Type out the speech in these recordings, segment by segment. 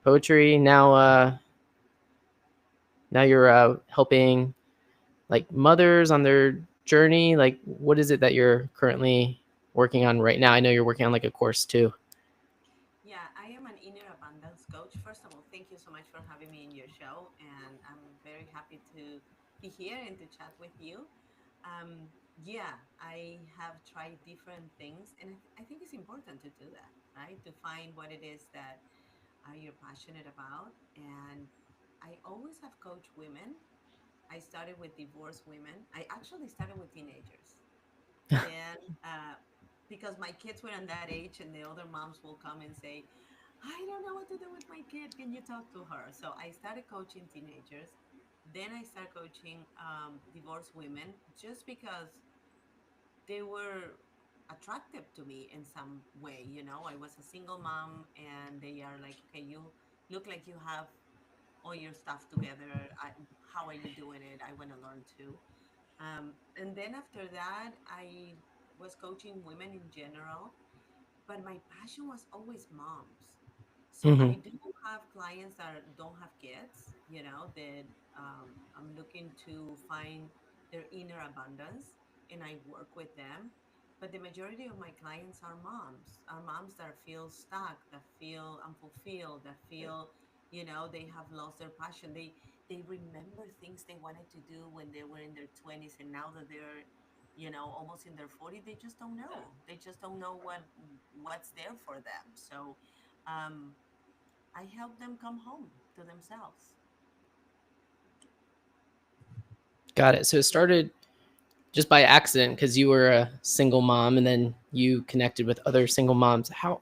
poetry. Now you're helping like mothers on their journey. Like, what is it that you're currently working on right now? I know you're working on like a course too. Yeah, I am an inner abundance coach. First of all, thank you so much for having me in your show, and I'm very happy to be here and to chat with you. Yeah, I have tried different things, and I think it's important to do that, right? To find what it is that you're passionate about. And I always have coached women. I started with divorced women. I actually started with teenagers. Then, because my kids were in that age, and the other moms will come and say, I don't know what to do with my kid. Can you talk to her? So I started coaching teenagers. Then I started coaching divorced women just because they were attractive to me in some way. I was a single mom, and they are like, okay, you look like you have all your stuff together. How are you doing it? I want to learn too. And then after that, I was coaching women in general, but my passion was always moms. So Hmm. I do have clients that don't have kids, that I'm looking to find their inner abundance, and I work with them. But the majority of my clients are moms that feel stuck, that feel unfulfilled, that feel, they have lost their passion. They remember things they wanted to do when they were in their 20s, and now that they're almost in their 40s, they just don't know what's there for them. So um, I help them come home to themselves. Got it. So it started just by accident because you were a single mom and then you connected with other single moms. How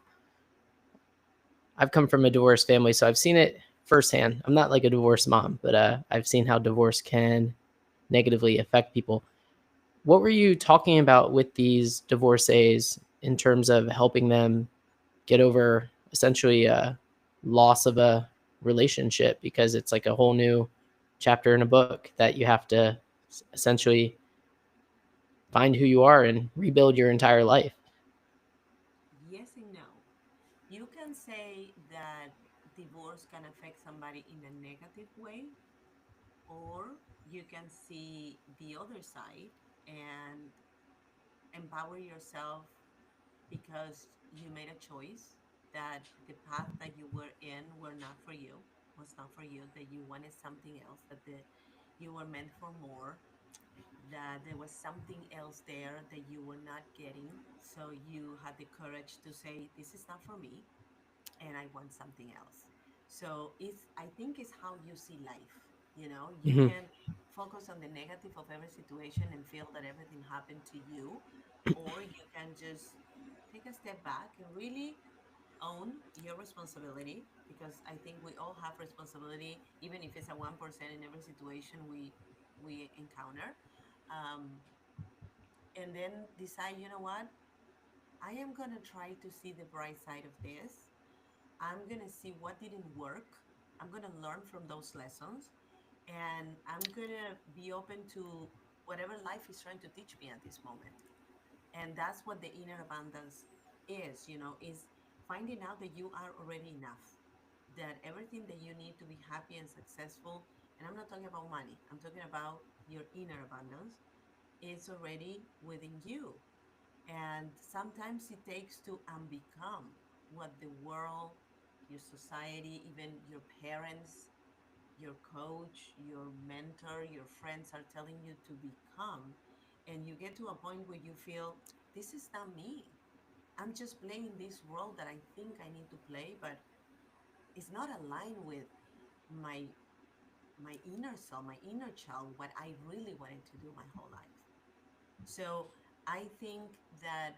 I've come from a divorced family, so I've seen it firsthand. I'm not like a divorced mom, but I've seen how divorce can negatively affect people. What were you talking about with these divorcees in terms of helping them get over essentially a loss of a relationship? Because it's like a whole new chapter in a book that you have to essentially find who you are and rebuild your entire life. Yes and no. You can say that divorce can affect somebody in a negative way, or you can see the other side and empower yourself because you made a choice that the path that you were in were not for you, was not for you, that you wanted something else, that you were meant for more, that there was something else there that you were not getting. So you had the courage to say, this is not for me, and I want something else. So I think it's how you see life. You Mm-hmm. can focus on the negative of every situation and feel that everything happened to you, or you can just take a step back and really own your responsibility, because I think we all have responsibility, even if it's a 1% in every situation we encounter. Um, and then decide, you know what? I am gonna try to see the bright side of this. I'm going to see what didn't work. I'm going to learn from those lessons, and I'm going to be open to whatever life is trying to teach me at this moment. And that's what the inner abundance is, is finding out that you are already enough, that everything that you need to be happy and successful, and I'm not talking about money, I'm talking about your inner abundance, is already within you. And sometimes it takes to unbecome what the world, your society, even your parents, your coach, your mentor, your friends are telling you to become. And you get to a point where you feel, this is not me. I'm just playing this role that I think I need to play, but it's not aligned with my my inner self, my inner child, what I really wanted to do my whole life. So I think that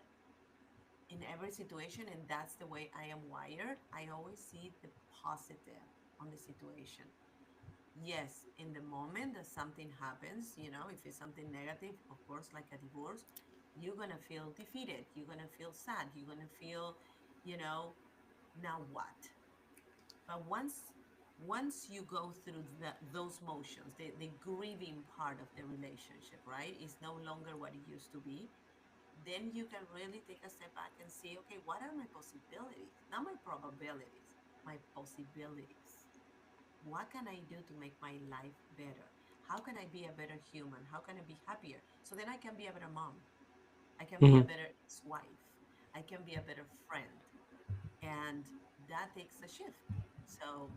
in every situation, and that's the way I am wired, I always see the positive on the situation. Yes, in the moment that something happens, if it's something negative, of course, like a divorce, you're going to feel defeated, you're going to feel sad, you're going to feel, you know now what? But once you go through those motions, the grieving part of the relationship, right, is no longer what it used to be, then you can really take a step back and see, okay, what are my possibilities, not my probabilities? my possibilities. What can I do to make my life better? How can I be a better human? How can I be happier? So then I can be a better mom. I can be a Hmm. better ex-wife. I can be a better friend. And that takes a shift. So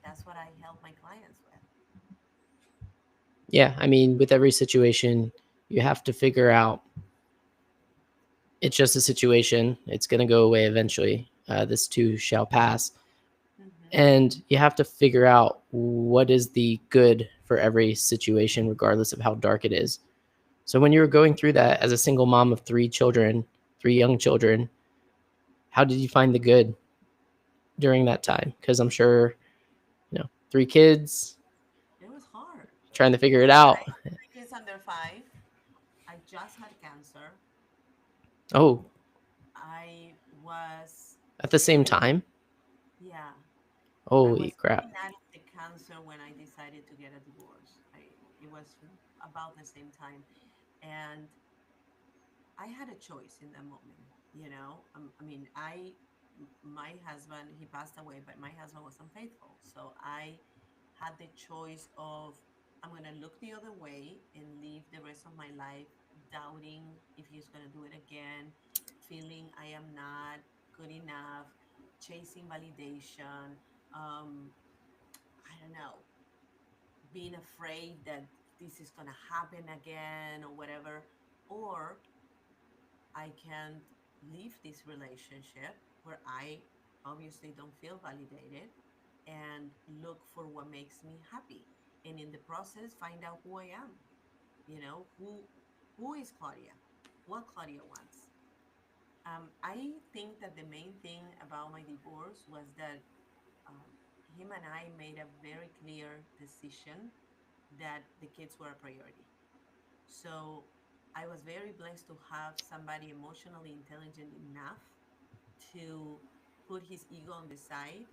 that's what I help my clients with. Yeah, I mean, with every situation, you have to figure out it's just a situation. It's going to go away eventually. This too shall pass. Hmm. And you have to figure out what is the good for every situation, regardless of how dark it is. So when you were going through that as a single mom of three children, three young children, how did you find the good during that time? Because I'm sure, three kids It was hard. trying to It figure was it hard. out. I have three kids under five. I just had cancer. Oh, I was at the same very, time? yeah, I Holy was crap. getting out of the cancer when I decided to get a divorce. It was about the same time. And I had a choice in that moment, I mean, my husband, he passed away, but my husband was unfaithful. So I had the choice of, I'm going to look the other way and live the rest of my life doubting if he's going to do it again, feeling I am not good enough, chasing validation, um, I don't know, being afraid that this is going to happen again or whatever. Or I can't leave this relationship where I obviously don't feel validated and look for what makes me happy. And in the process, find out who I am. Who is Claudia? What Claudia wants. I think that the main thing about my divorce was that um, him and I made a very clear decision that the kids were a priority. So I was very blessed to have somebody emotionally intelligent enough to put his ego on the side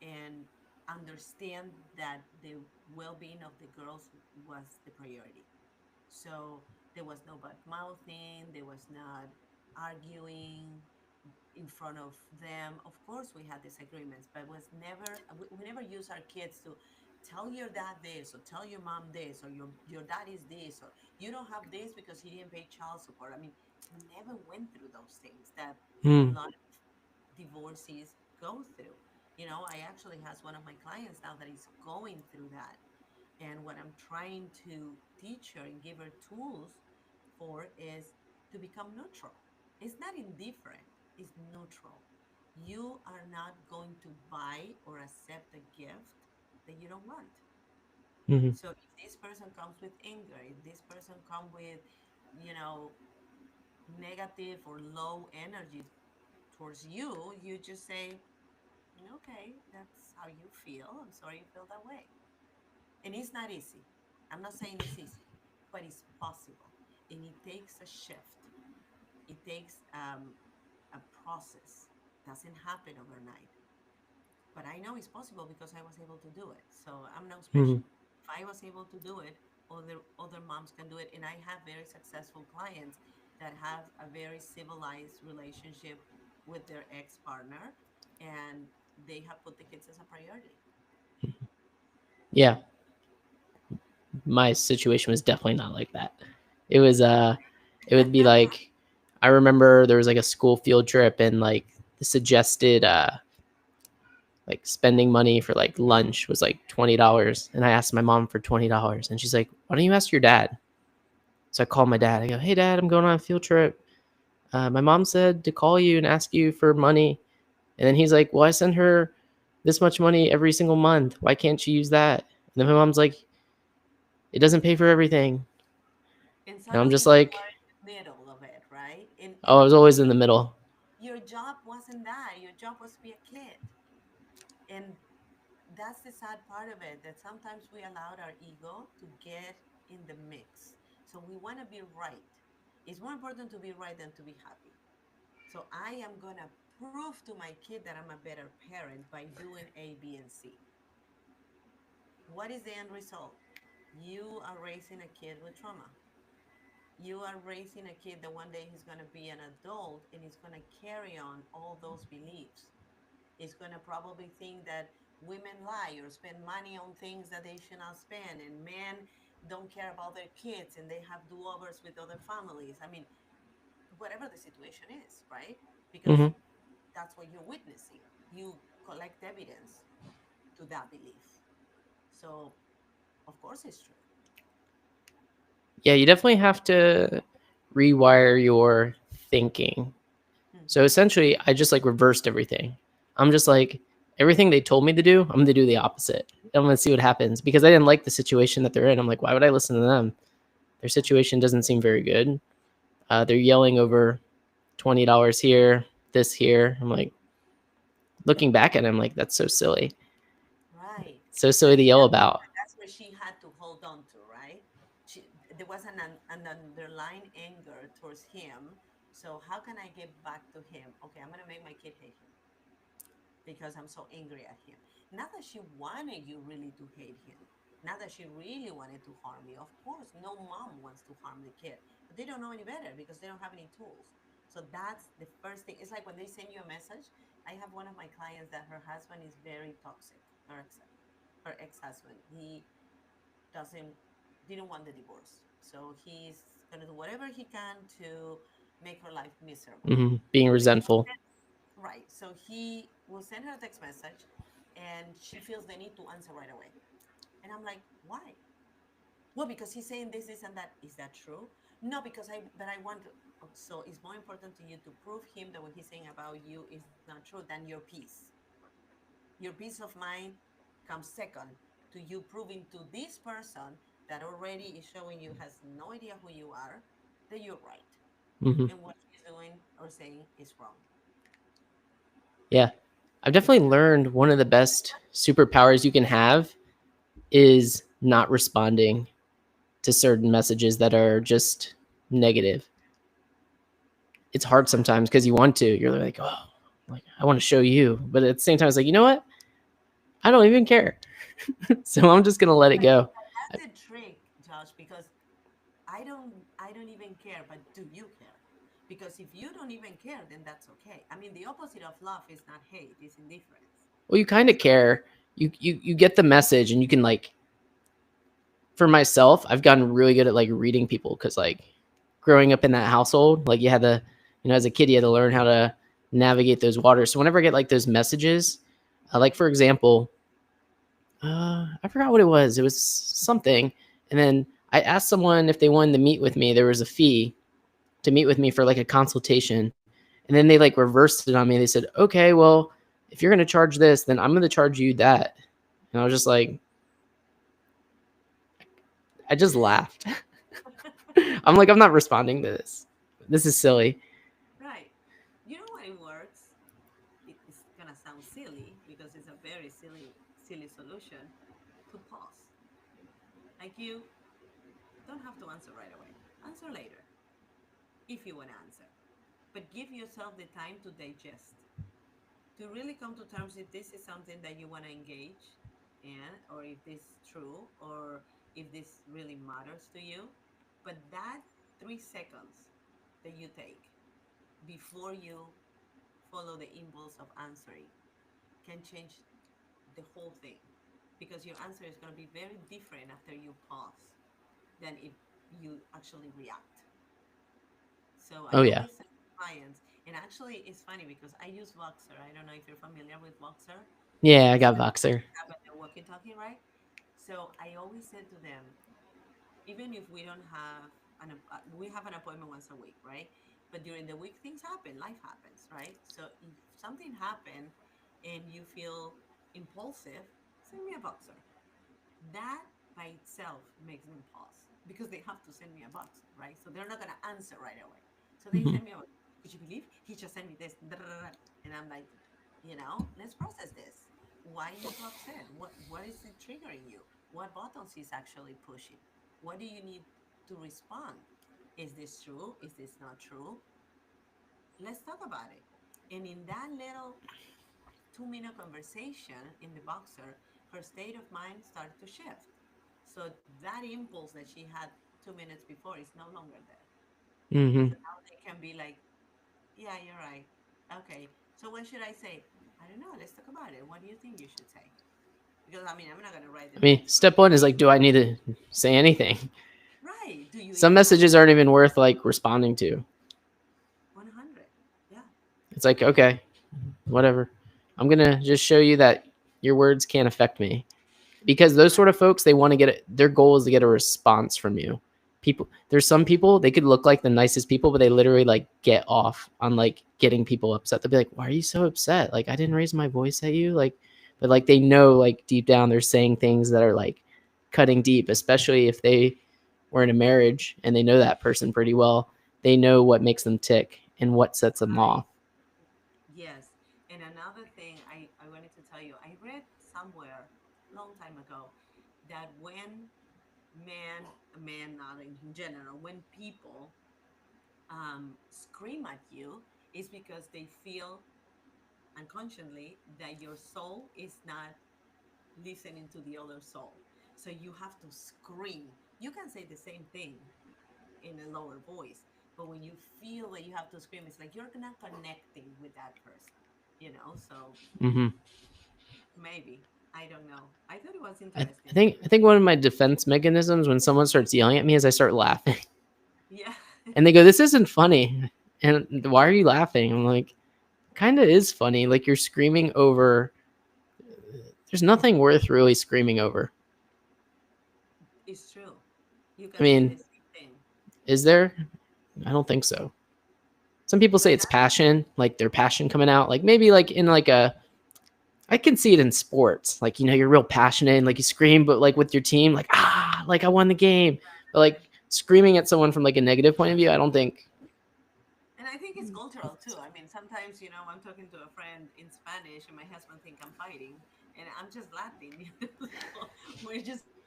and understand that the well-being of the girls was the priority. So there was no bad mouthing, there was not arguing in front of them. Of course, we had disagreements, but was never we never use our kids to tell your dad this or tell your mom this or your dad is this or you don't have this because he didn't pay child support. I mean, we never went through those things that a Hmm. lot of divorcees go through. I actually has one of my clients now that is going through that. And what I'm trying to teach her and give her tools for is to become neutral. It's not indifferent, it's neutral. You are not going to buy or accept a gift that you don't want. Hmm. So if this person comes with anger, if this person comes with, you know, negative or low energy towards you, you just say, okay, that's how you feel. I'm sorry you feel that way. And it's not easy. I'm not saying it's easy, but it's possible. And it takes a shift. It takes a process. Doesn't happen overnight. But I know it's possible because I was able to do it. So I'm no Hmm. special. If I was able to do it, other moms can do it. And I have very successful clients that have a very civilized relationship with their ex partner, and they have put the kids as a priority. Yeah, my situation was definitely not like that. It was it would be like, I remember there was like a school field trip, and like the suggested like spending money for like lunch was like $20, and I asked my mom for $20, and she's like, why don't you ask your dad? So I called my dad. I go, hey dad, I'm going on a field trip. My mom said to call you and ask you for money. And then he's like, well, I send her this much money every single month. Why can't she use that? And then my mom's like, it doesn't pay for everything. And And I'm suddenly just you like, are in the middle of it, right? oh, And I was always in the middle. your job wasn't that. Your job was to be a kid. And that's the sad part of it, that sometimes we allowed our ego to get in the mix. So we want to be right. It's more important to be right than to be happy. So I am going to prove to my kid that I'm a better parent by doing A, B, and C. What is the end result? You are raising a kid with trauma. You are raising a kid that one day he's going to be an adult and he's going to carry on all those beliefs. Is going to probably think that women lie or spend money on things that they should not spend, and men don't care about their kids and they have do-overs with other families. I mean, whatever the situation is, right? Because Hmm. that's what you're witnessing. You collect evidence to that belief. So, of course, it's true. Yeah, you definitely have to rewire your thinking. So Hmm. essentially, I just like reversed everything. I'm just like, everything they told me to do, I'm going to do the opposite. I'm going to see what happens because I didn't like the situation that they're in. I'm like, why would I listen to them? Their Right. situation doesn't seem very good. They're yelling over $20 here, this here. I'm like, looking back at it, I'm like, that's so silly. Right. So I silly to think yell about. that's where she had to hold on to, right? There was an underlying anger towards him. So how can I get back to him? Okay, I'm gonna make my kid hate him because I'm so angry at him. Not that she wanted you really to hate him. Not that she really wanted to harm you. Of course, no mom wants to harm the kid, but they don't know any better because they don't have any tools. So that's the first thing. It's like when they send you a message. I have one of my clients that her husband is very toxic. Her ex-husband. He doesn't didn't want the divorce. So he's gonna do whatever he can to make her life miserable. Being So he will resentful. send, right. So he will send her a text message and she feels the need to answer right away. And I'm like, why? Well, because he's saying this, and that. Is that true? No, because I want to. So it's more important to you to prove him that what he's saying about you is not true than your peace. Your peace of mind comes second to you proving to this person that already is showing you has no idea who you are that you're right Hmm. and what he's doing or saying is wrong. Yeah. I've definitely learned one of the best superpowers you can have is not responding to certain messages that are just negative. It's hard Yeah. sometimes because you want to. You're like, oh, like I want to show you, but at the same time, it's like, you know what? I don't even care. So I'm just gonna let it go. That's the trick, Josh, because I don't even care, but do you care? Because if you don't even care, then that's okay. I mean, the opposite of love is not hate, it's indifference. Well, you kind of So care. You get the message, and you can like. For myself, I've gotten really good at like reading people because like growing up in that household, like you had to, as a kid, you had to learn how to navigate those waters. So whenever I get like those messages, like for example, I forgot what it was. It was something, and then I asked someone if they wanted to meet with me. There was a fee to meet with me for like a consultation, and then they like reversed it on me. They said, "Okay, well, if you're gonna charge this, then I'm gonna charge you that." And I was just like, I just laughed. I'm like, I'm not responding to this. This is silly. right. You know what it works? It's gonna sound silly because it's a very silly solution to pause. Like you don't have to answer right away. Answer later if you want to answer. But give yourself the time to digest, to really come to terms if this is something that you want to engage in, or if this is true, or if this really matters to you. But that 3 seconds that you take before you follow the impulse of answering can change the whole thing, because your answer is going to be very different after you pause than if you actually react. So Oh I yeah, always say to clients, and actually it's funny because I use Voxer. I don't know if you're familiar with Voxer. yeah. I It's got the Voxer. tab and the walkie-talkie, right? So I always said to them, even if we don't have we have an appointment once a week, right? But during the week things happen, life happens, right? So if something happened and you feel impulsive, send me a Voxer. That by itself makes them pause because they have to send me a box, right? So they're not going to answer right away. So they Mhm. send me a, could you believe he just sent me this? And I'm like, let's process this. Why are you so upset? What is it triggering you? What buttons is actually pushing? What do you need to respond? Is this true? Is this not true? Let's talk about it. And in that little 2-minute conversation in the boxer, her state of mind started to shift. So that impulse that she had 2 minutes before is no longer there. Mhm. So now they can be like, yeah, you're right. Okay. So what should I say? I don't know. Let's talk about it. What do you think you should say? Because I mean, I'm not gonna write the I mean, text for step you. one is like, do I need to say anything? Right. Do you Some even have messages aren't even worth like responding to. 100? Yeah. It's like, okay, whatever. I'm going to just show you that your words can't affect me. Because those Right. sort of folks, they want to get their goal is to get a response from you. People, there's some people, they could look like the nicest people, but they literally like get off on like getting people upset. They'll be like, why are you so upset? Like, I didn't raise my voice at you. Like, but like they know like deep down they're saying things that are like cutting deep, especially if they were in a marriage and they know that person pretty well. They know what makes them tick and what sets them Right. off. Yes. And another thing I wanted to tell you, I read somewhere long time ago that when men not in general, when people scream at you, is because they feel unconsciously that your soul is not listening to the other soul. So you have to scream. You can say the same thing in a lower voice, but when you feel that you have to scream, it's like you're not connecting with that person, you know? So Mm-hmm. maybe. I don't know. I thought it was I, I interesting. think I think one of my defense mechanisms when someone starts yelling at me is I start laughing. Yeah. And they go, "This isn't funny." And why are you laughing? I'm like, kind of is funny. Like you're screaming over. There's nothing worth really screaming over. It's true. You I can say mean, the same thing. is there? I don't think so. Some people say But it's passion, like their passion coming out. Like maybe like in like a, I can see it in sports. Like you're real passionate and like you scream, but like with your team, like like I won the game. But like screaming at someone from like a negative point of view, I don't think. and I think it's cultural too. I mean, sometimes, I'm talking to a friend in Spanish and my husband think I'm fighting and I'm just laughing. So we're just like,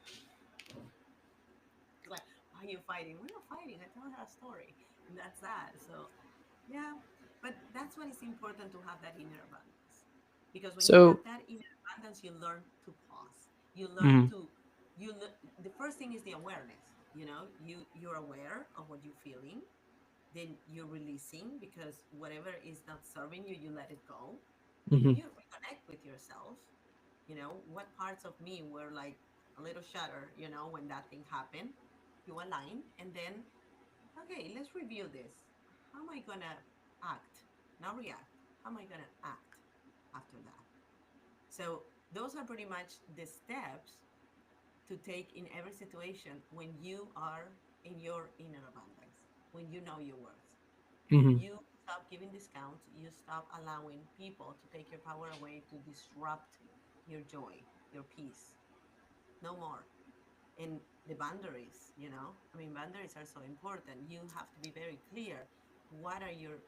why are you fighting? We're not fighting. I tell her a story and that's that. So yeah, but that's why it's important to have that inner abundance. Because when you have that So, inner abundance, you learn to pause. You learn to mm, the first thing is the awareness. You're aware of what you're feeling, then you're releasing because whatever is not serving you, you let it go. hmm You reconnect with yourself. What parts of me were like a little shattered, when that thing happened. You align, and then, okay, let's review this. How am I gonna act? Not react. How am I gonna act after that? So those are pretty much the steps to take in every situation when you are in your inner abundance, when you know your worth. hmm You stop giving discounts, you stop allowing people to take your power away to disrupt your joy, your peace. No more. And the boundaries, I mean, boundaries are so important. You have to be very clear. What are your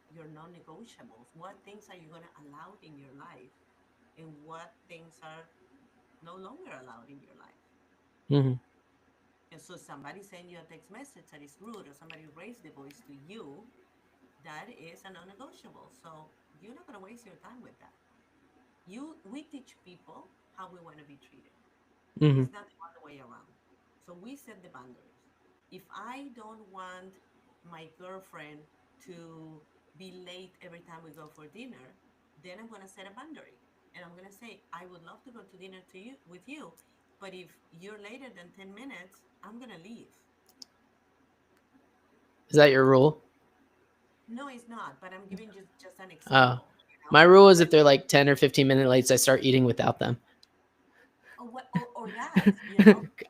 your non-negotiables? What things are you going to allow in your life, and what things are no longer allowed in your life? hmm And so somebody send you a text message that is rude, or somebody raised the voice to you, that is a non-negotiable. So you're not going to waste your time with that. We teach people how we want to be treated. hmm It's not the other way around. So we set the boundaries. If I don't want my girlfriend to be late every time we go for dinner, then I'm going to set a boundary. And I'm going to say, I would love to go to dinner to you with you, but if you're later than 10 minutes, I'm going to leave. Is that your rule? No, it's not, but I'm giving just an Uh, example, my rule is But if they're like 10 or 15 minutes late, I start eating without them. or that,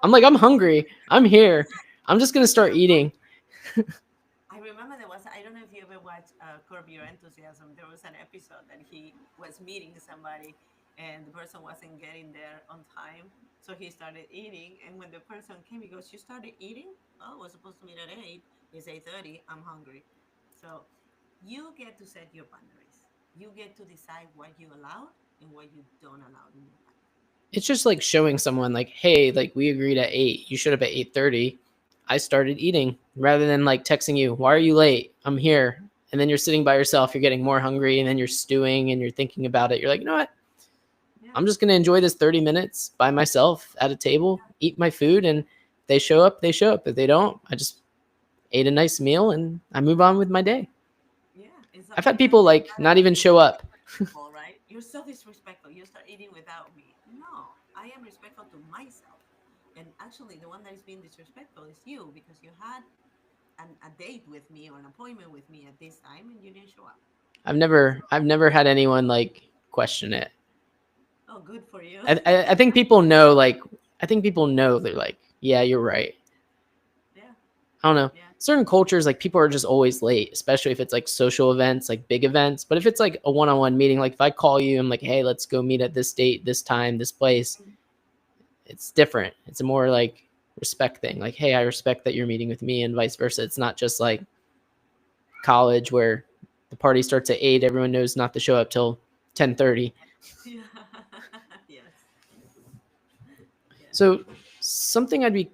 I'm like, I'm hungry. I'm here. I'm just gonna start eating. I remember there was, I don't know if you ever watched Curb Your Enthusiasm. There was an episode that he was meeting somebody and the person wasn't getting there on time. So he started eating. And when the person came, he goes, "You started eating? Oh, we're supposed to meet at 8. It's 8:30. I'm hungry." So you get to set your boundaries. You get to decide what you allow and what you don't allow in your life. It's just like showing someone like, hey, like we agreed at 8. You showed up at 8:30. I started eating rather than like texting you, why are you late? I'm here. And then you're sitting by yourself, you're getting more hungry, and then you're stewing and you're thinking about it. You're like, you know what? Yeah. I'm just gonna enjoy this 30 minutes by myself at a table, eat my food, and if they show up, they show up. If they don't, I just ate a nice meal and I move on with my day. Yeah. And I've had somebody can people take like that not as even show up. respectful, right? You're so disrespectful. You start eating without me. No, I am respectful to myself. And actually, the one that is being disrespectful is you because you had a date with me or an appointment with me at this time and you didn't show up. So, I've never had anyone like question it. oh, good for you. I think people know like I think people know they're like, yeah, you're right. Yeah, I don't know. yeah. Certain cultures, like people are just always late, especially if it's like social events, like big events. But if it's like a one-on-one meeting, like if I call you, I'm like, hey, let's go meet at this date, this time, this place. Mm. It's different. It's a more like respect thing. Like, hey, I respect that you're meeting with me, and vice versa. It's not just like college where the party starts at 8. Everyone knows not to show up till 10:30. Yeah. Yes. Yes. So something I'd be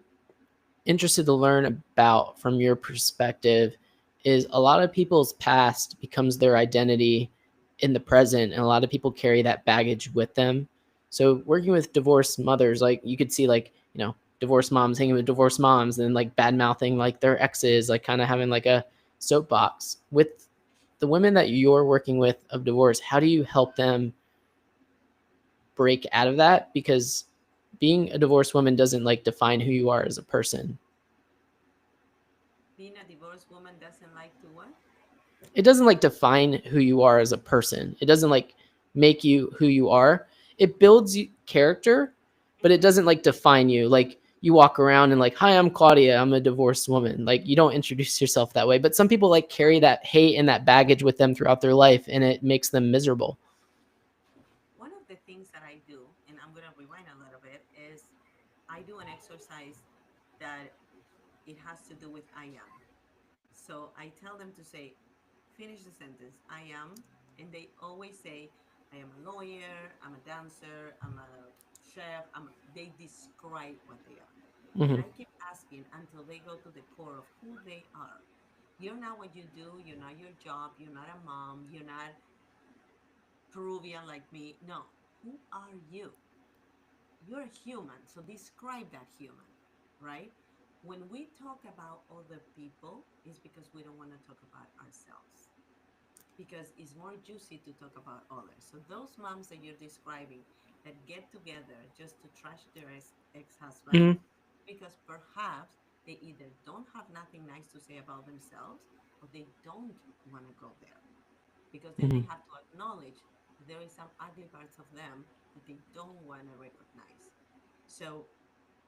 interested to learn about from your perspective is a lot of people's past becomes their identity in the present, and a lot of people carry that baggage with them. So working with divorced mothers, like you could see like, divorced moms hanging with divorced moms and like bad mouthing like their exes, like kind of having like a soapbox with the women that you're working with of divorce. How do you help them break out of that? Because being a divorced woman doesn't like define who you are as a person. Being a divorced woman doesn't like to what? It doesn't like define who you are as a person. It doesn't like make you who you are. It builds character, but it Hmm. doesn't like define you. Like you walk around and like, hi, I'm Claudia. I'm a divorced woman. Like you don't introduce yourself that way. But some people like carry that hate and that baggage with them throughout their life, and it makes them miserable. One of the things that I do, and I'm going to rewind a little bit, is I do an exercise that it has to do with I am. So I tell them to say, finish the sentence, I am. And they always say, I am a lawyer, I'm a dancer, I'm a chef. They describe what they are. And Mm-hmm. I keep asking until they go to the core of who they are. You're not what you do. You're not your job. You're not a mom. You're not Peruvian like me. No. Who are you? You're a human. So describe that human, right? When we talk about other people, it's because we don't want to talk about ourselves because it's more juicy to talk about others. So those moms that you're describing that get together just to trash their ex-husband Mm-hmm. because perhaps they either don't have nothing nice to say about themselves or they don't want to go there because then they Mm-hmm. have to acknowledge that there is some ugly parts of them that they don't want to recognize. So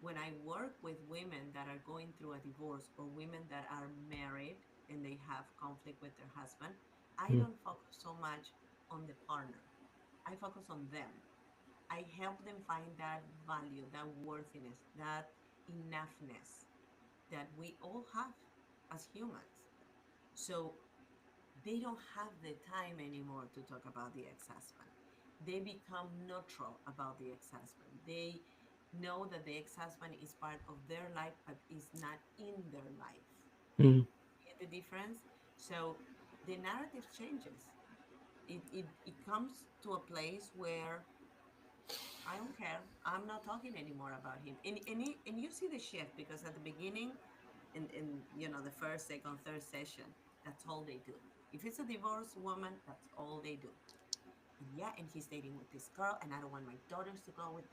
when I work with women that are going through a divorce or women that are married and they have conflict with their husband, I don't focus so much on the partner. I focus on them. I help them find that value, that worthiness, that enoughness that we all have as humans. So they don't have the time anymore to talk about the ex-husband. They become neutral about the ex-husband. They know that the ex-husband is part of their life but is not in their life. Mm-hmm. Get the difference? So the narrative changes. It comes to a place where I don't care. I'm not talking anymore about him. And you see the shift because at the beginning, in the first, second, third session, that's all they do. If it's a divorced woman, that's all they do. And yeah, and he's dating with this girl, and I don't want my daughters to go with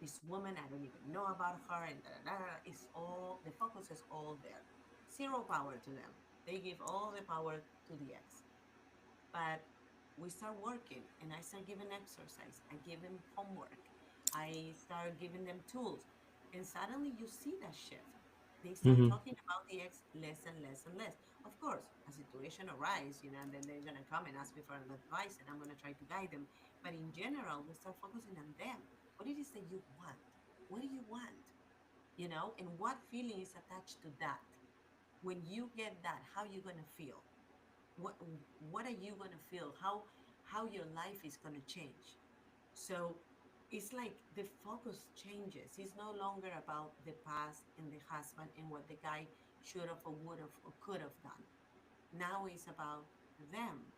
this woman. I don't even know about her, and da, da, da, da. It's all the focus is all there. Zero power to them. They give all the power to the ex. But we start working and I start giving exercise. I give them homework. I start giving them tools. And suddenly you see that shift. They start Mm-hmm. talking about the ex less and less and less. Of course, a situation arises, and then they're gonna come and ask me for advice and I'm gonna try to guide them. But in general, we start focusing on them. What it is that you want? What do you want? And what feeling is attached to that? When you get that, how you gonna feel? what what are you going to feel, how your life is going to change. So it's like the focus changes. It's no longer about the past and the husband and what the guy should have or would have or could have done. Now it's about them.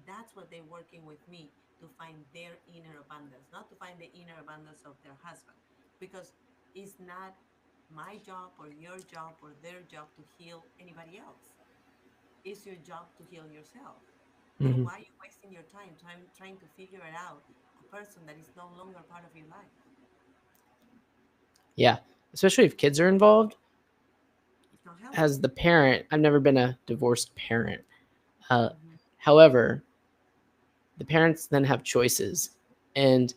That's what they're working with me to find their inner abundance, not to find the inner abundance of their husband, because it's not my job or your job or their job to heal anybody else. It's your job to heal yourself. So Hmm. why are you wasting your time trying to figure it out a person that is no longer part of your life? Yeah, especially if kids are involved. It's not healthy. As the parent, I've never been a divorced parent. Uh, Hmm. However, the parents then have choices, and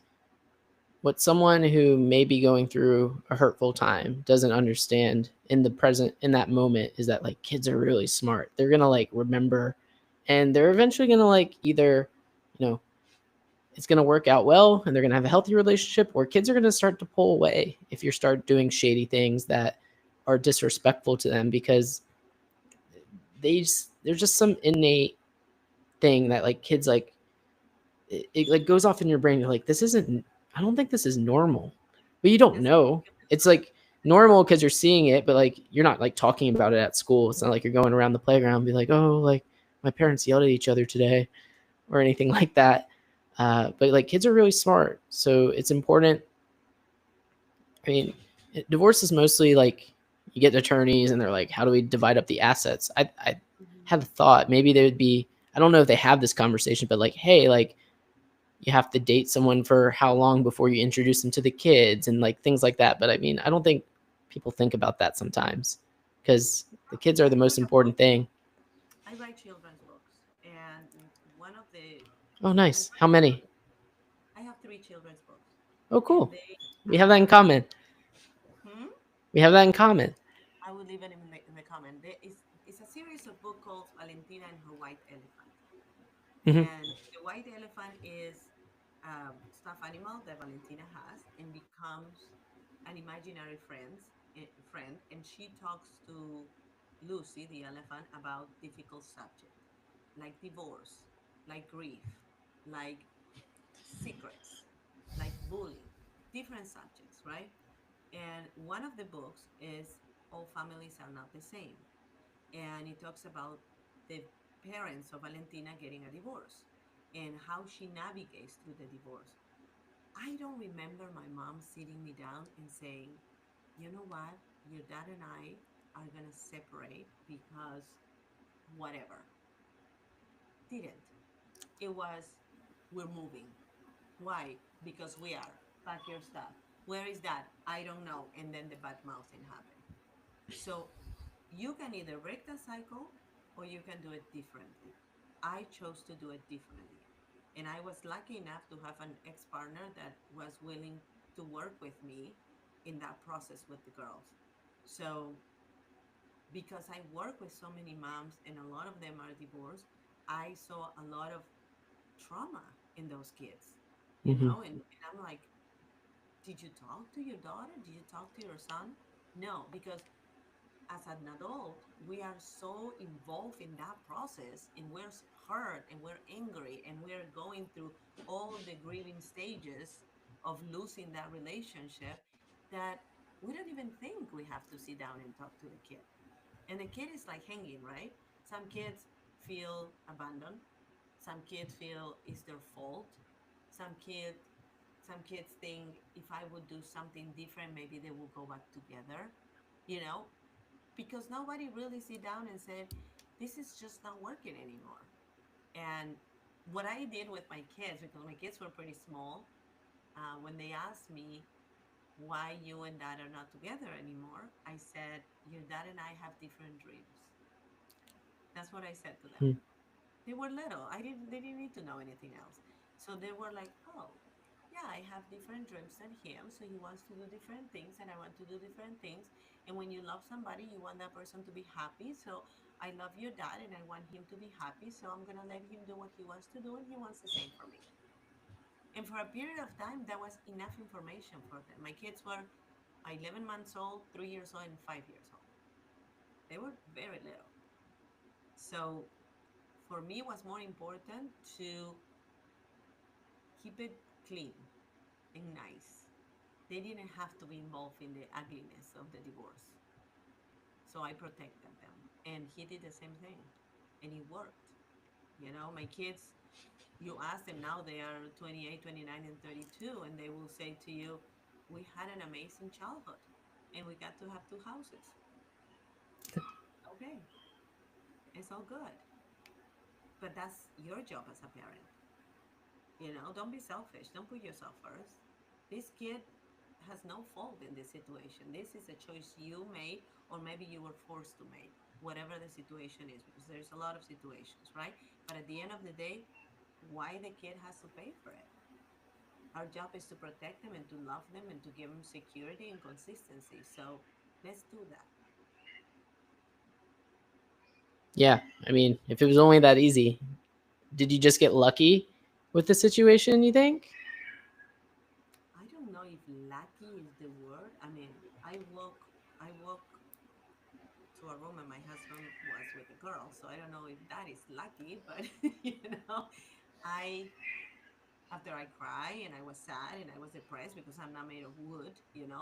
what someone who may be going through a hurtful time doesn't understand in the present in that moment is that like kids are really smart. They're gonna like remember, and they're eventually gonna like either, you know, it's gonna work out well and they're gonna have a healthy relationship, or kids are gonna start to pull away if you start doing shady things that are disrespectful to them because there's just some innate thing that like kids like it like goes off in your brain. You're like, this isn't. I don't think this is normal, but you don't That's how know. humans It's are. like normal because you're seeing it, but like you're not like talking about it at school. It's not like you're going around the playground and be like, oh, like my parents yelled at each other today or anything like that. But like kids are really smart, so it's important. I mean, divorce is mostly like you get attorneys and they're like, how do we divide up the assets? I Hmm. had a thought maybe they would be. I don't know if they have this conversation, but like, hey, like you have to date someone for how long before you introduce them to the kids and like things like that. But I mean, I don't think people think about that sometimes because the kids are I the most write a important book. thing. I write children's books, and one of the Oh, in nice. my How many? I have three children's books, Oh, and cool. they We have that in common. hmm? We have that in common. I will leave it in the comment. There is it's a series of book called Valentina and her white elephant. Hmm. And the white elephant is a stuffed animal that Valentina has and becomes an imaginary friend. And she talks to Lucy, the elephant, about difficult subjects like divorce, like grief, like secrets, like bullying, different subjects, right? And one of the books is All Families Are Not the Same. And it talks about the parents of Valentina getting a divorce and how she navigates through the divorce. I don't remember my mom sitting me down and saying, you know what, your dad and I are going to separate because whatever. Didn't. It was, we're moving. Why? Because we are. Pack your stuff. Where is that? I don't know. And then the bad mouthing happened. So you can either break the cycle or you can do it differently. I chose to do it differently. And I was lucky enough to have an ex partner that was willing to work with me in that process with the girls. So, because I work with so many moms and a lot of them are divorced, I saw a lot of trauma in those kids, Hmm. and I'm like, did you talk to your daughter? Did you talk to your son? No, because as an adult, we are so involved in that process and we're hurt and we're angry and we're going through all the grieving stages of losing that relationship that we don't even think we have to sit down and talk to the kid. And the kid is like hanging, right? Some kids feel abandoned. Some kids feel it's their fault. Some kid some kids think if I would do something different, maybe they will go back together. You know, because nobody really sit down and said, this is just not working anymore. And what I did with my kids, because my kids were pretty small, when they asked me why you and dad are not together anymore, I said, your dad and I have different dreams. That's what I said to them. They were little. They didn't need to know anything else. So they were like, oh, yeah, I have different dreams than him. So he wants to do different things and I want to do different things. And when you love somebody, you want that person to be happy. So I love your dad and I want him to be happy. So I'm going to let him do what he wants to do. And he wants the same for me. And for a period of time, that was enough information for them. My kids were 11 months old, 3 years old, and 5 years old. They were very little. So for me, it was more important to keep it clean and nice. They didn't have to be involved in the ugliness of the divorce. So I protected them. And he did the same thing. And it worked. My kids, you ask them now, they are 28, 29, and 32, and they will say to you, we had an amazing childhood and we got to have two houses. Okay, it's all good. But that's your job as a parent. Don't be selfish. Don't put yourself first. This kid has no fault in this situation. This is a choice you made, or maybe you were forced to make, whatever the situation is, because there's a lot of situations, right? But at the end of the day, why the kid has to pay for it? Our job is to protect them and to love them and to give them security and consistency. So let's do that. Yeah, I mean, if it was only that easy, did you just get lucky with the situation, you think? I don't know if lucky is the word. I mean, I walk to a room and my husband was with a girl, so I don't know if that is lucky, but I after I cry and I was sad and I was depressed because I'm not made of wood,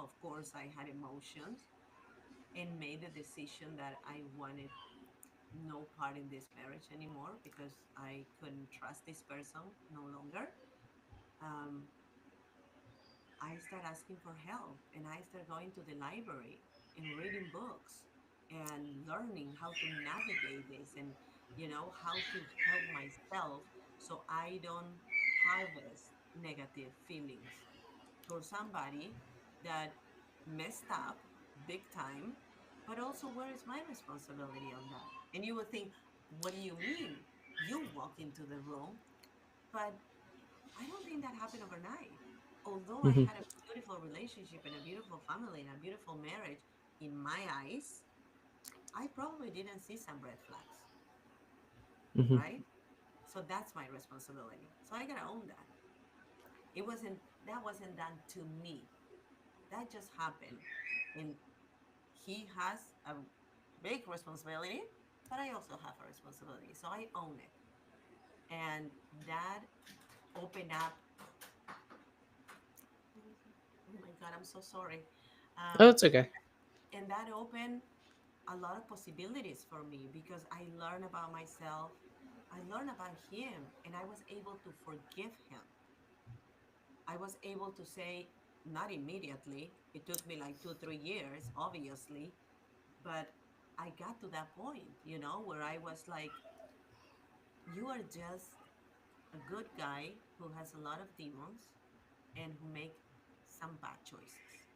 of course I had emotions and made the decision that I wanted no part in this marriage anymore because I couldn't trust this person no longer. Um, I start asking for help and I start going to the library and reading books and learning how to navigate this and how to help myself so I don't harvest negative feelings towards somebody that messed up big time, but also where is my responsibility on that? And you would think, what do you mean? You walk into the room, but I don't think that happened overnight. Although I Hmm. had a beautiful relationship and a beautiful family and a beautiful marriage in my eyes, I probably didn't see some red flags, Hmm. right? So that's my responsibility. So I gotta own that. That wasn't done to me. That just happened. And he has a big responsibility, but I also have a responsibility. So I own it. And that opened up, oh my God, I'm so sorry. Oh, Um, it's okay. and that opened a lot of possibilities for me because I learned about myself. I learned about him and I was able to forgive him. I was able to say, not immediately, it took me like 2, 3 years, obviously, but I got to that point, where I was like, you are just a good guy who has a lot of demons and who make some bad choices.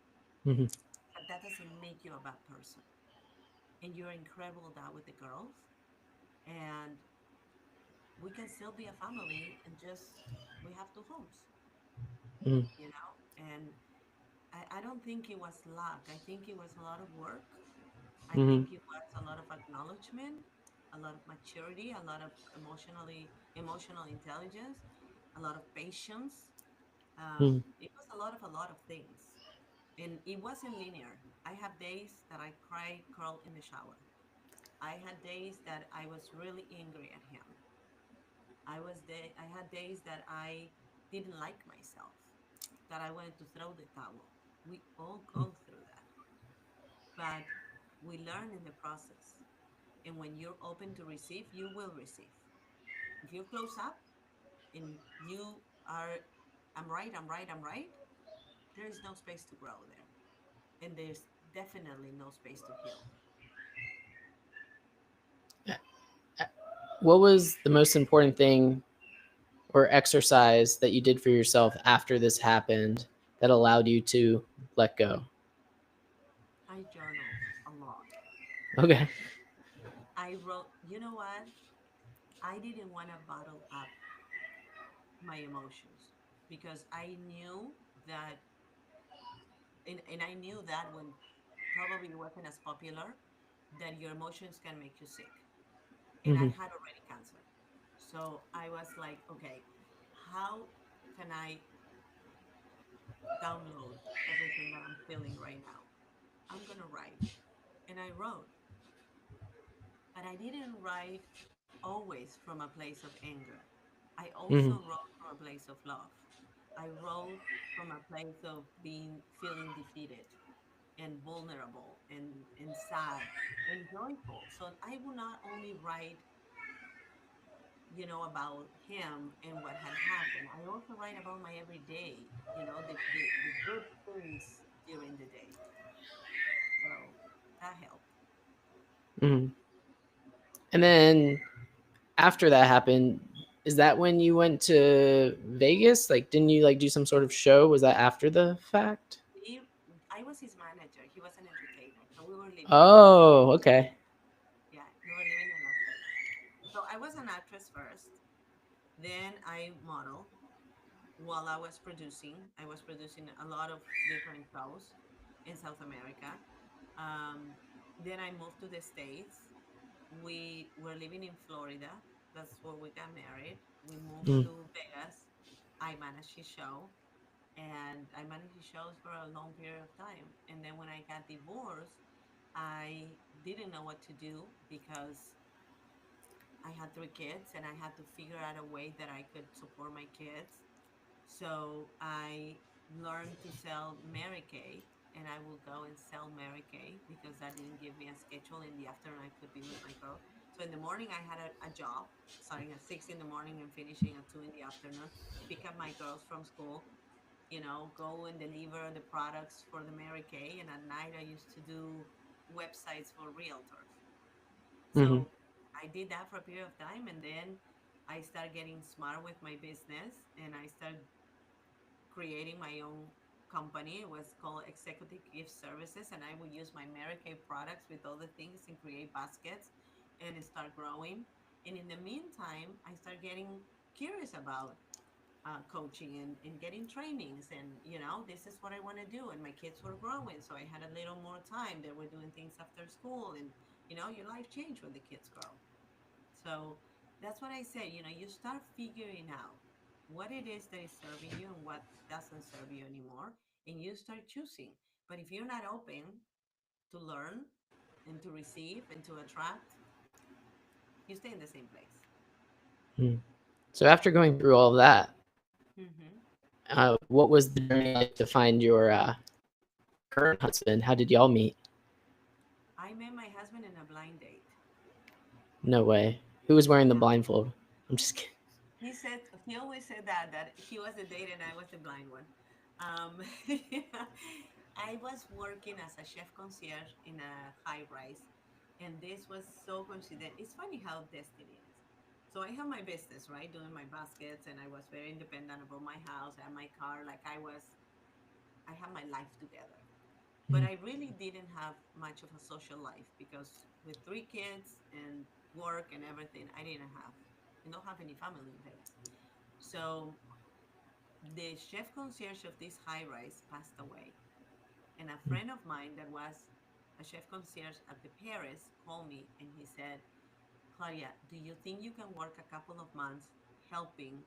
Hmm. But that doesn't make you a bad person. And you're incredible dad with the girls. And we can still be a family and just we have 2 homes, Hmm. And I don't think it was luck. I think it was a lot of work. I Hmm. think it was a lot of acknowledgement, a lot of maturity, a lot of emotional intelligence, a lot of patience. Hmm. It was a lot of things, and it wasn't linear. I have days that I cry, curl in the shower. I had days that I was really angry at him. I had days that I didn't like myself, that I wanted to throw the towel. We all go through that, but we learn in the process. And when you're open to receive, you will receive. If you close up and you are, I'm right, I'm right, I'm right, there is no space to grow there. And there's definitely no space to heal. What was the most important thing or exercise that you did for yourself after this happened that allowed you to let go? I journal a lot. Okay. I wrote, you know what? I didn't want to bottle up my emotions because I knew that, and I knew that when probably it wasn't as popular, that your emotions can make you sick. And I Hmm. had already cancer. So I was like, okay, how can I download everything that I'm feeling right now? I'm going to write. And I wrote, but I didn't write always from a place of anger. I Hmm. also wrote from a place of love. I wrote from a place of feeling defeated and vulnerable and sad and joyful. So I will not only write, about him and what had happened. I also write about my everyday, the good things during the day. So that helped. Hmm. And then after that happened, is that when you went to Vegas? Like, didn't you like do some sort of show? Was that after the fact? He, I was his manager. He was an entertainer, so we were living in Las Vegas. Oh, okay. Yeah, we were living in Las Vegas. So I was an actress first. Then I modeled while I was producing. I was producing a lot of different shows in South America. Um, then I moved to the States. We were living in Florida. That's where we got married. We moved Mm, to Vegas. I managed his show, and I managed his shows for a long period of time. And then when I got divorced, I didn't know what to do because I had three kids and I had to figure out a way that I could support my kids. So I learned to sell Mary Kay, and I will go and sell Mary Kay because that didn't give me a schedule in the afternoon. I could be with my girls. So in the morning, I had a job starting at 6 in the morning and finishing at 2 in the afternoon. Pick up my girls from school, go and deliver the products for the Mary Kay. And at night, I used to do websites for realtors. mm-hmm, So I did that for a period of time, and then I started getting smart with my business, and I started creating my own company. It was called Executive Gift Services, and I would use my Mary Kay products with other things and create baskets and start growing. And in the meantime, I started getting curious about coaching and getting trainings. And, this is what I want to do. And my kids were growing. So I had a little more time. They were doing things after school. And, your life changed when the kids grow. So that's what I say. You start figuring out what it is that is serving you and what doesn't serve you anymore, and you start choosing. But if you're not open to learn and to receive and to attract, you stay in the same place. mm. So after going through all of that, Hmm. what was the journey like to find your current husband? How did y'all meet? I met my husband in a blind date. No way. Who was wearing the Yeah. blindfold? I'm just kidding. He always said that he was the date and I was the blind one. Yeah. I was working as a chef concierge in a high rise, and this was so coincident. It's funny how destiny is. So I have my business, right, doing my baskets, and I was very independent about my house and my car. Like I had my life together, but Mm, I really didn't have much of a social life because with three kids and work and everything, I didn't have. I don't have any family in Vegas. So the chef concierge of this high rise passed away. And a mm, friend of mine that was a chef concierge at the Paris called me and he said, Claudia, do you think you can work a couple of months helping,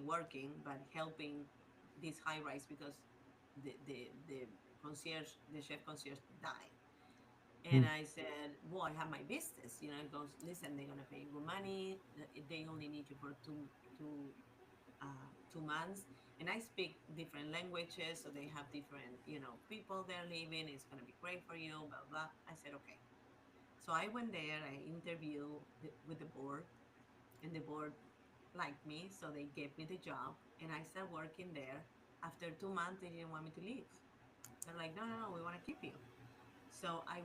working, but helping this high rise because the concierge, the chef concierge died. And mm, I said, well, I have my business. He goes, listen, they're going to pay you good money. They only need you for 2 months. And I speak different languages. So they have different, people there living. It's going to be great for you, blah, blah. I said, okay. So I went there, I interviewed with the board, and the board liked me. So they gave me the job, and I started working there. After 2 months, they didn't want me to leave. They're like, no, no, no, we want to keep you. So I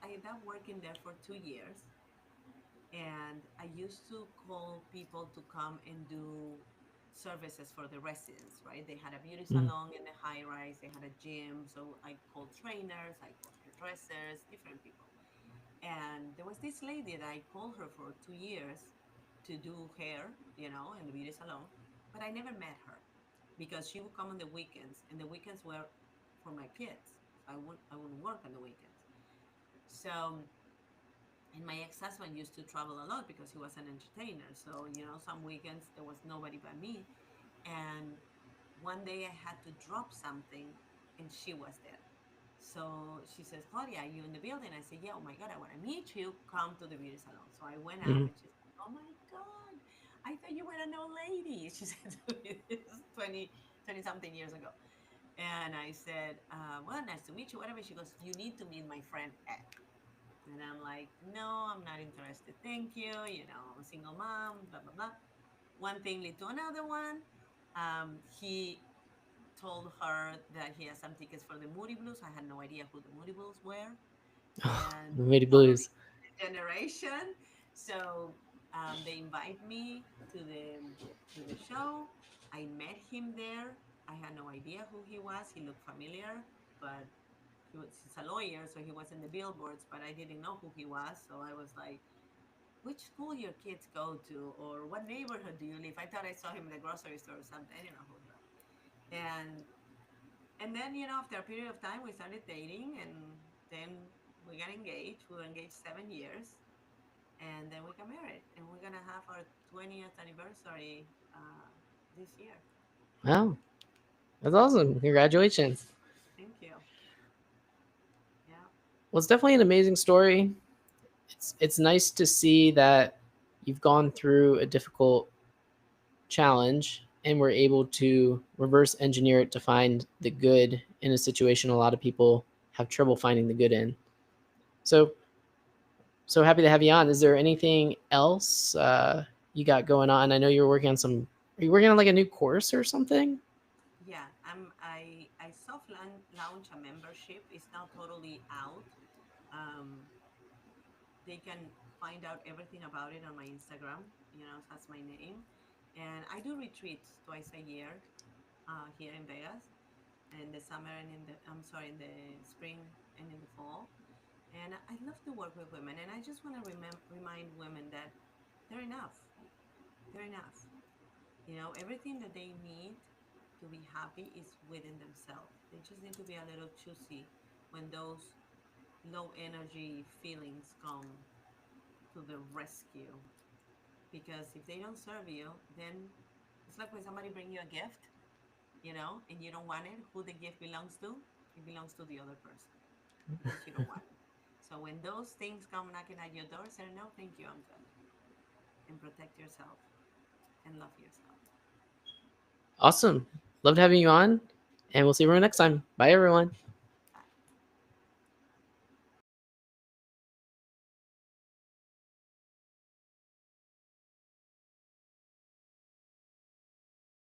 ended up working there for 2 years, and I used to call people to come and do services for the residents, right? They had a beauty mm, salon in the high rise, they had a gym. So I called trainers, I called hairdressers, different people. And there was this lady that I called her for 2 years to do hair, in the beauty salon, but I never met her because she would come on the weekends, and the weekends were for my kids. So I wouldn't work on the weekends. So, and my ex-husband used to travel a lot because he was an entertainer. So, some weekends there was nobody but me. And one day I had to drop something and she was there. So she says, Claudia, are you in the building? I said, yeah, oh my God, I want to meet you. Come to the beauty salon. So I went up mm. and she said, oh my God, I thought you were an old lady. She said to me, this is 20 something years ago. And I said, well, nice to meet you, whatever. She goes, you need to meet my friend Ed. And I'm like, no, I'm not interested. Thank you. I'm a single mom, blah, blah, blah. One thing led to another one. He told her that he has some tickets for the Moody Blues. I had no idea who the Moody Blues were, Oh, and the Mighty totally Blues. generation. So They invite me to the show. I met him there. I had no idea who he was. He looked familiar, but he's a lawyer, so he was in the billboards. But I didn't know who he was, so I was like, "Which school your kids go to, or what neighborhood do you live?" I thought I saw him in the grocery store or something. I didn't know who he was. And then after a period of time, we started dating, and then we got engaged. We were engaged 7 years, and then we got married, and we're gonna have our 20th anniversary this year. Wow, that's awesome! Congratulations. Thank you. Yeah. Well, it's definitely an amazing story. It's nice to see that you've gone through a difficult challenge and we're able to reverse engineer it to find the good in a situation a lot of people have trouble finding the good in. So so happy to have you on. Is there anything else you got going on? I know you're working on some. Are you working on like a new course or something? Yeah, I soft launch a membership. It's not totally out. Um, they can find out everything about it on my Instagram. That's my name, and I do retreats twice a year here in Vegas, in the summer and in the spring and in the fall. And I love to work with women, and I just want to remind women that they're enough. They're enough. Everything that they need to be happy is within themselves. They just need to be a little choosy when those low energy feelings come to the rescue. Because if they don't serve you, then it's like when somebody bring you a gift, and you don't want it. Who the gift belongs to? It belongs to the other person because you don't want it. So when those things come knocking at your door, say no, thank you, I'm good, and protect yourself and love yourself. Awesome. Loved having you on, and we'll see everyone next time. Bye, everyone.